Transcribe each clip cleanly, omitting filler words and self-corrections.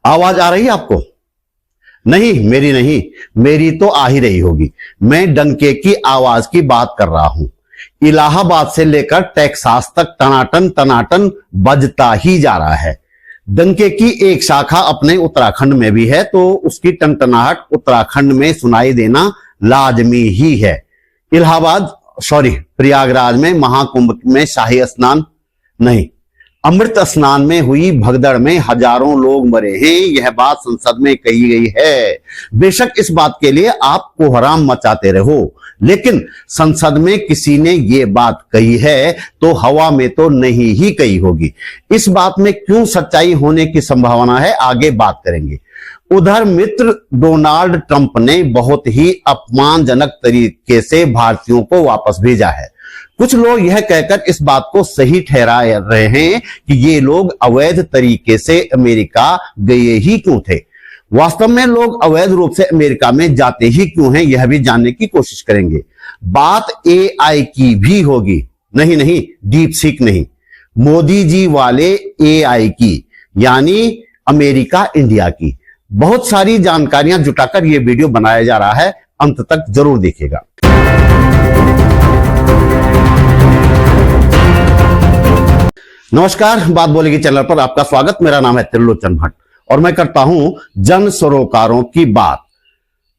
आवाज आ रही है आपको? नहीं, मेरी नहीं, मेरी तो आ ही रही होगी। मैं डंके की आवाज की बात कर रहा हूं। इलाहाबाद से लेकर टेक्सास तक टनाटन टनाटन बजता ही जा रहा है। डंके की एक शाखा अपने उत्तराखंड में भी है, तो उसकी टनटनाहट उत्तराखंड में सुनाई देना लाजमी ही है। प्रयागराज में महाकुंभ में शाही स्नान नहीं, अमृत स्नान में हुई भगदड़ में हजारों लोग मरे हैं, यह बात संसद में कही गई है। बेशक इस बात के लिए आप कोहराम मचाते रहो, लेकिन संसद में किसी ने ये बात कही है तो हवा में तो नहीं ही कही होगी। इस बात में क्यों सच्चाई होने की संभावना है, आगे बात करेंगे। उधर मित्र डोनाल्ड ट्रंप ने बहुत ही अपमानजनक तरीके से भारतीयों को वापस भेजा है। कुछ लोग यह कहकर इस बात को सही ठहरा रहे हैं कि ये लोग अवैध तरीके से अमेरिका गए ही क्यों थे। वास्तव में लोग अवैध रूप से अमेरिका में जाते ही क्यों हैं, यह भी जानने की कोशिश करेंगे। बात एआई की भी होगी, नहीं, डीप सीक नहीं, मोदी जी वाले एआई की, यानी अमेरिका इंडिया की। बहुत सारी जानकारियां जुटाकर यह वीडियो बनाया जा रहा है, अंत तक जरूर देखिएगा। नमस्कार, बात बोलेगी चैनल पर आपका स्वागत। मेरा नाम है त्रिलोचन भट्ट और मैं करता हूं जन सरोकारों की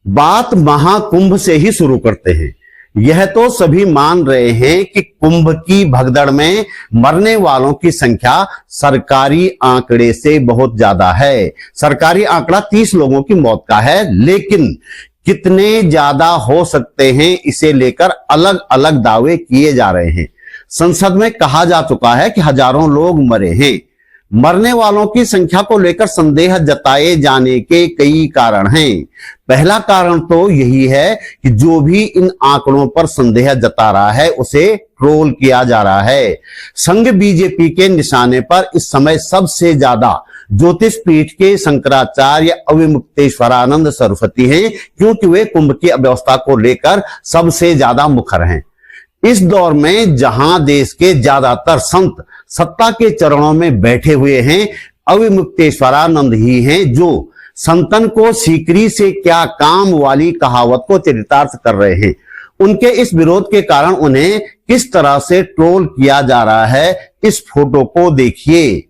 बात महाकुंभ से ही शुरू करते हैं। यह तो सभी मान रहे हैं कि कुंभ की भगदड़ में मरने वालों की संख्या सरकारी आंकड़े से बहुत ज्यादा है। सरकारी आंकड़ा 30 लोगों की मौत का है, लेकिन कितने ज्यादा हो सकते हैं इसे लेकर अलग अलग दावे किए जा रहे हैं। संसद में कहा जा चुका है कि हजारों लोग मरे हैं। मरने वालों की संख्या को लेकर संदेह जताए जाने के कई कारण हैं। पहला कारण तो यही है कि जो भी इन आंकड़ों पर संदेह जता रहा है उसे ट्रोल किया जा रहा है। संघ बीजेपी के निशाने पर इस समय सबसे ज्यादा ज्योतिष पीठ के शंकराचार्य अविमुक्तेश्वरानंद सरस्वती हैं, क्योंकि वे कुंभ की अव्यवस्था को लेकर सबसे ज्यादा मुखर हैं। इस दौर में जहां देश के ज्यादातर संत सत्ता के चरणों में बैठे हुए हैं, अविमुक्तेश्वरानंद ही हैं जो संतन को सीकरी से क्या काम वाली कहावत को चरितार्थ कर रहे हैं। उनके इस विरोध के कारण उन्हें किस तरह से ट्रोल किया जा रहा है, इस फोटो को देखिए।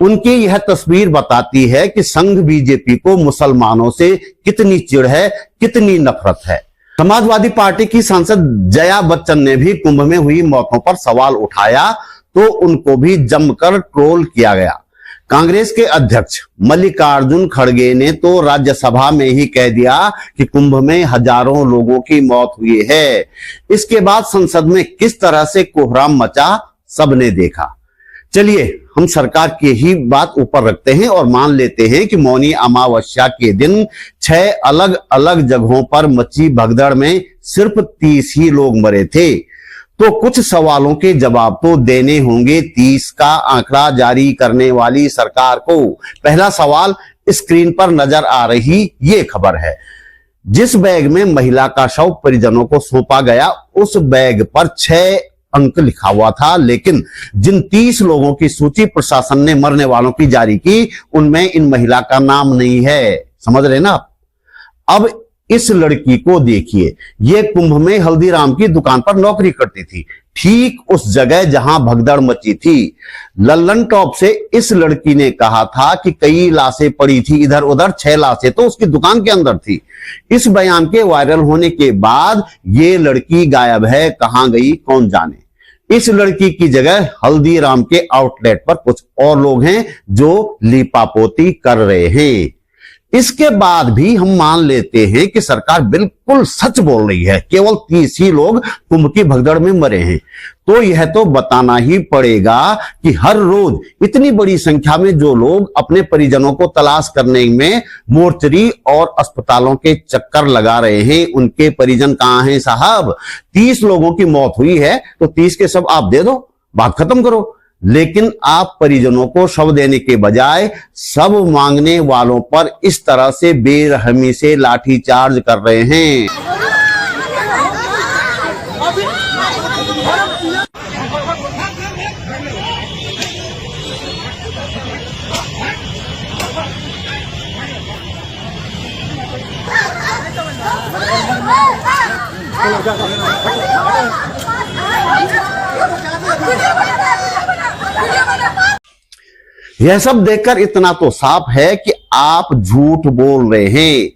उनकी यह तस्वीर बताती है कि संघ बीजेपी को मुसलमानों से कितनी चिढ़ है, कितनी नफरत है। समाजवादी पार्टी की सांसद जया बच्चन ने भी कुंभ में हुई मौतों पर सवाल उठाया तो उनको भी जमकर ट्रोल किया गया। कांग्रेस के अध्यक्ष मल्लिकार्जुन खड़गे ने तो राज्यसभा में ही कह दिया कि कुंभ में हजारों लोगों की मौत हुई है। इसके बाद संसद में किस तरह से कोहराम मचा, सबने देखा। चलिए हम सरकार की ही बात ऊपर रखते हैं और मान लेते हैं कि मौनी अमावस्या के दिन 6 अलग अलग जगहों पर मची भगदड़ में सिर्फ 30 ही लोग मरे थे, तो कुछ सवालों के जवाब तो देने होंगे 30 का आंकड़ा जारी करने वाली सरकार को। पहला सवाल स्क्रीन पर नजर आ रही ये खबर है। जिस बैग में महिला का शव परिजनों को सौंपा गया, उस बैग पर 6 अंक लिखा हुआ था, लेकिन जिन 30 लोगों की सूची प्रशासन ने मरने वालों की जारी की, उनमें इन महिला का नाम नहीं है। समझ रहे ना आप? अब इस लड़की को देखिए, ये कुंभ में हल्दीराम की दुकान पर नौकरी करती थी, ठीक उस जगह जहां भगदड़ मची थी। लल्लन टॉप से इस लड़की ने कहा था कि कई लाशें पड़ी थी इधर उधर, 6 लाशें तो उसकी दुकान के अंदर थी। इस बयान के वायरल होने के बाद ये लड़की गायब है, कहां गई कौन जाने। इस लड़की की जगह हल्दीराम के आउटलेट पर कुछ और लोग हैं जो लीपापोती कर रहे हैं। इसके बाद भी हम मान लेते हैं कि सरकार बिल्कुल सच बोल रही है, केवल 30 ही लोग कुंभ की भगदड़ में मरे हैं। तो यह तो बताना ही पड़ेगा कि हर रोज इतनी बड़ी संख्या में जो लोग अपने परिजनों को तलाश करने में मोर्चरी और अस्पतालों के चक्कर लगा रहे हैं, उनके परिजन कहां हैं साहब? 30 लोगों की मौत हुई है तो 30 के शव आप दे दो, बात खत्म करो। लेकिन आप परिजनों को शव देने के बजाय सब मांगने वालों पर इस तरह से बेरहमी से लाठीचार्ज कर रहे हैं। यह सब देखकर इतना तो साफ है कि आप झूठ बोल रहे हैं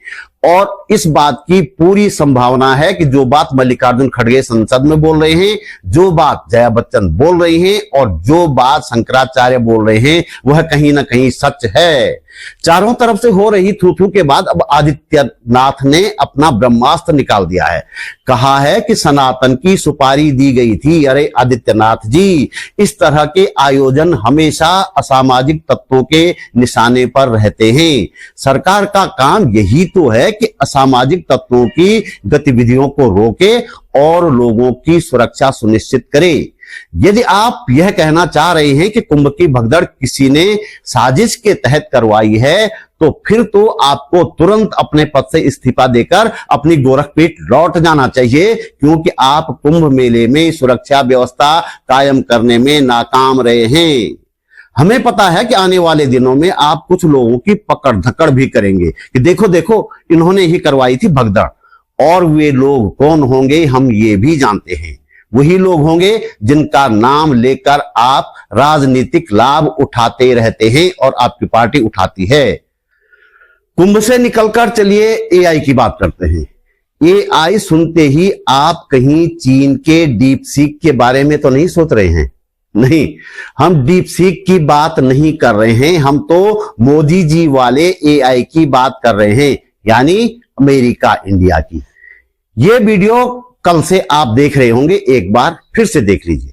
और इस बात की पूरी संभावना है कि जो बात मल्लिकार्जुन खड़गे संसद में बोल रहे हैं, जो बात जया बच्चन बोल रही हैं और जो बात शंकराचार्य बोल रहे हैं वह कहीं ना कहीं सच है। चारों तरफ से हो रही थू थू के बाद अब आदित्यनाथ ने अपना ब्रह्मास्त्र निकाल दिया है। कहा है कि सनातन की सुपारी दी गई थी। अरे आदित्यनाथ जी, इस तरह के आयोजन हमेशा असामाजिक तत्वों के निशाने पर रहते हैं। सरकार का काम यही तो है कि असामाजिक तत्वों की गतिविधियों को रोके और लोगों की सुरक्षा सुनिश्चित करे। यदि आप यह कहना चाह रहे हैं कि कुंभ की भगदड़ किसी ने साजिश के तहत करवाई है, तो फिर तो आपको तुरंत अपने पद से इस्तीफा देकर अपनी गोरखपीठ लौट जाना चाहिए, क्योंकि आप कुंभ मेले में सुरक्षा व्यवस्था कायम करने में नाकाम रहे हैं। हमें पता है कि आने वाले दिनों में आप कुछ लोगों की पकड़ धकड़ भी करेंगे कि देखो देखो इन्होंने ही करवाई थी भगदड़। और वे लोग कौन होंगे हम ये भी जानते हैं। वही लोग होंगे जिनका नाम लेकर आप राजनीतिक लाभ उठाते रहते हैं और आपकी पार्टी उठाती है। कुंभ से निकलकर चलिए एआई की बात करते हैं। एआई सुनते ही आप कहीं चीन के डीप सीक के बारे में तो नहीं सोच रहे हैं? नहीं, हम डीप सीक की बात नहीं कर रहे हैं, हम तो मोदी जी वाले एआई की बात कर रहे हैं, यानी अमेरिका इंडिया की। ये वीडियो कल से आप देख रहे होंगे, एक बार फिर से देख लीजिए।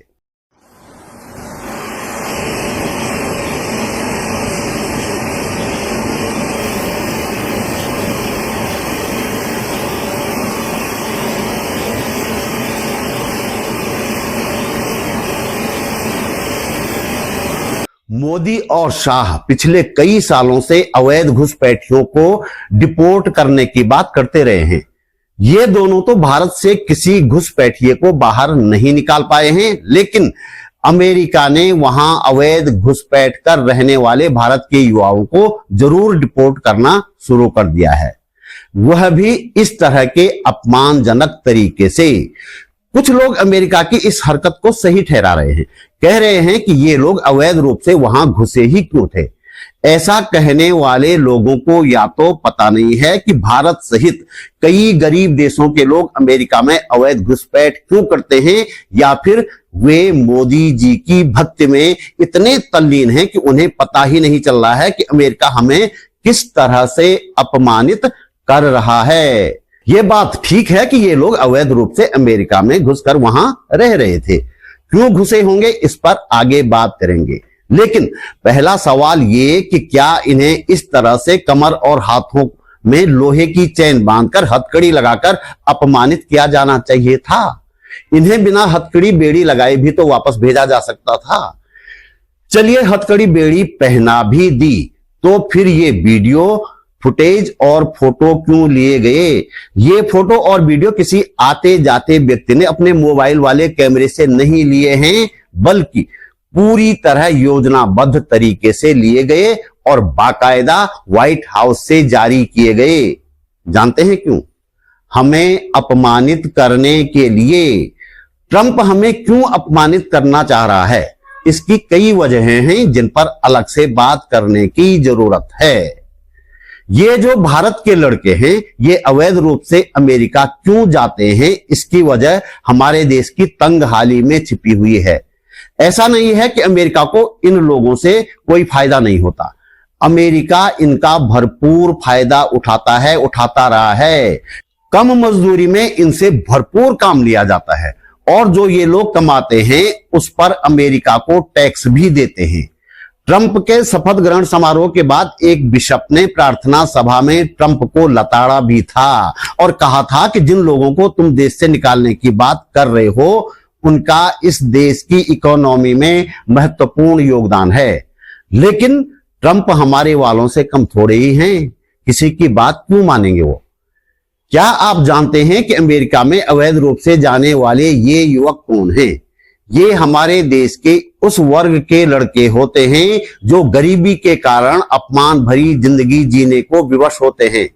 मोदी और शाह पिछले कई सालों से अवैध घुसपैठियों को डिपोर्ट करने की बात करते रहे हैं। ये दोनों तो भारत से किसी घुसपैठिए को बाहर नहीं निकाल पाए हैं, लेकिन अमेरिका ने वहां अवैध घुसपैठ कर रहने वाले भारत के युवाओं को जरूर डिपोर्ट करना शुरू कर दिया है, वह भी इस तरह के अपमानजनक तरीके से। कुछ लोग अमेरिका की इस हरकत को सही ठहरा रहे हैं, कह रहे हैं कि ये लोग अवैध रूप से वहां घुसे ही क्यों थे। ऐसा कहने वाले लोगों को या तो पता नहीं है कि भारत सहित कई गरीब देशों के लोग अमेरिका में अवैध घुसपैठ क्यों करते हैं, या फिर वे मोदी जी की भक्ति में इतने तल्लीन हैं कि उन्हें पता ही नहीं चल रहा है कि अमेरिका हमें किस तरह से अपमानित कर रहा है। ये बात ठीक है कि ये लोग अवैध रूप से अमेरिका में घुसकर वहां रह रहे थे। क्यों घुसे होंगे इस पर आगे बात करेंगे, लेकिन पहला सवाल ये कि क्या इन्हें इस तरह से कमर और हाथों में लोहे की चेन बांधकर हथकड़ी लगाकर अपमानित किया जाना चाहिए था? इन्हें बिना हथकड़ी बेड़ी लगाए भी तो वापस भेजा जा सकता था। चलिए हथकड़ी बेड़ी पहना भी दी, तो फिर ये वीडियो फुटेज और फोटो क्यों लिए गए? ये फोटो और वीडियो किसी आते जाते व्यक्ति ने अपने मोबाइल वाले कैमरे से नहीं लिए हैं, बल्कि पूरी तरह योजनाबद्ध तरीके से लिए गए और बाकायदा व्हाइट हाउस से जारी किए गए। जानते हैं क्यों? हमें अपमानित करने के लिए। ट्रंप हमें क्यों अपमानित करना चाह रहा है? इसकी कई वजहें हैं जिन पर अलग से बात करने की जरूरत है। ये जो भारत के लड़के हैं, ये अवैध रूप से अमेरिका क्यों जाते हैं, इसकी वजह हमारे देश की तंगहाली में छिपी हुई है। ऐसा नहीं है कि अमेरिका को इन लोगों से कोई फायदा नहीं होता। अमेरिका इनका भरपूर फायदा उठाता है, उठाता रहा है। कम मजदूरी में इनसे भरपूर काम लिया जाता है और जो ये लोग कमाते हैं उस पर अमेरिका को टैक्स भी देते हैं। ट्रंप के शपथ ग्रहण समारोह के बाद एक बिशप ने प्रार्थना सभा में ट्रंप को लताड़ा भी था और कहा था कि जिन लोगों को तुम देश से निकालने की बात कर रहे हो उनका इस देश की इकोनॉमी में महत्वपूर्ण योगदान है। लेकिन ट्रंप हमारे वालों से कम थोड़े ही हैं, किसी की बात क्यों मानेंगे वो? क्या आप जानते हैं कि अमेरिका में अवैध रूप से जाने वाले ये युवक कौन हैं? ये हमारे देश के उस वर्ग के लड़के होते हैं जो गरीबी के कारण अपमान भरी जिंदगी जीने को विवश होते हैं।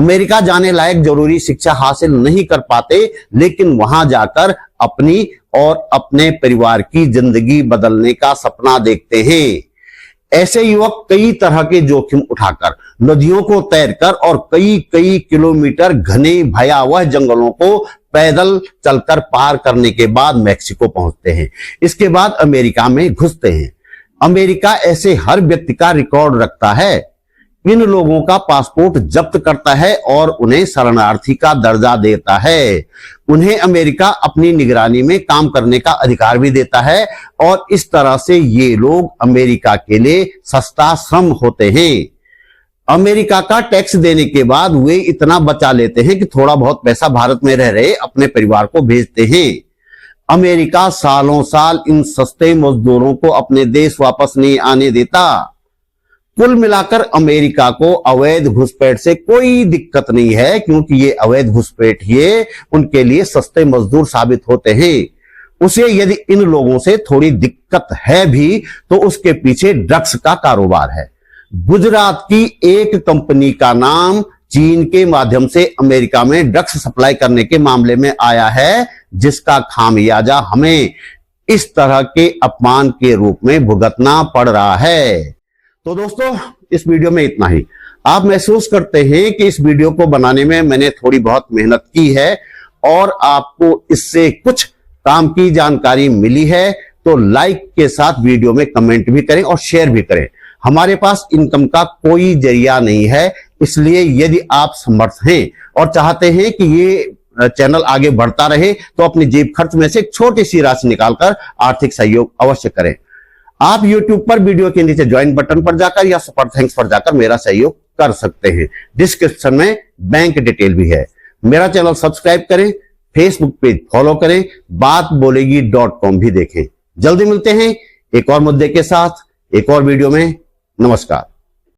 अमेरिका जाने लायक जरूरी शिक्षा हासिल नहीं कर पाते, लेकिन वहां जाकर अपनी और अपने परिवार की जिंदगी बदलने का सपना देखते हैं। ऐसे युवक कई तरह के जोखिम उठाकर, नदियों को तैरकर और कई कई किलोमीटर घने भयावह जंगलों को पैदल चलकर पार करने के बाद मैक्सिको पहुंचते हैं। इसके बाद अमेरिका में घुसते हैं। अमेरिका ऐसे हर व्यक्ति का रिकॉर्ड रखता है। इन लोगों का पासपोर्ट जब्त करता है और उन्हें शरणार्थी का दर्जा देता है। उन्हें अमेरिका अपनी निगरानी में काम करने का अधिकार भी देता है और इस तरह से ये लोग अमेरिका के लिए सस्ता श्रम होते हैं। अमेरिका का टैक्स देने के बाद वे इतना बचा लेते हैं कि थोड़ा बहुत पैसा भारत में रह रहे अपने परिवार को भेजते हैं। अमेरिका सालों साल इन सस्ते मजदूरों को अपने देश वापस नहीं आने देता। कुल मिलाकर अमेरिका को अवैध घुसपैठ से कोई दिक्कत नहीं है, क्योंकि ये अवैध घुसपैठ ये उनके लिए सस्ते मजदूर साबित होते हैं। उसे यदि इन लोगों से थोड़ी दिक्कत है भी तो उसके पीछे ड्रग्स का कारोबार है। गुजरात की एक कंपनी का नाम चीन के माध्यम से अमेरिका में ड्रग्स सप्लाई करने के मामले में आया है, जिसका खामियाजा हमें इस तरह के अपमान के रूप में भुगतना पड़ रहा है। तो दोस्तों, इस वीडियो में इतना ही। आप महसूस करते हैं कि इस वीडियो को बनाने में मैंने थोड़ी बहुत मेहनत की है और आपको इससे कुछ काम की जानकारी मिली है, तो लाइक के साथ वीडियो में कमेंट भी करें और शेयर भी करें। हमारे पास इनकम का कोई जरिया नहीं है, इसलिए यदि आप समर्थ हैं और चाहते हैं कि ये चैनल आगे बढ़ता रहे तो अपनी जेब खर्च में से एक छोटी सी राशि निकालकर आर्थिक सहयोग अवश्य करें। आप YouTube पर वीडियो के नीचे ज्वाइन बटन पर जाकर या सुपर थैंक्स पर जाकर मेरा सहयोग कर सकते हैं। डिस्क्रिप्शन में बैंक डिटेल भी है। मेरा चैनल सब्सक्राइब करें, फेसबुक पेज फॉलो करें, बातबोलेगी.com भी देखें। जल्दी मिलते हैं एक और मुद्दे के साथ, एक और वीडियो में। नमस्कार।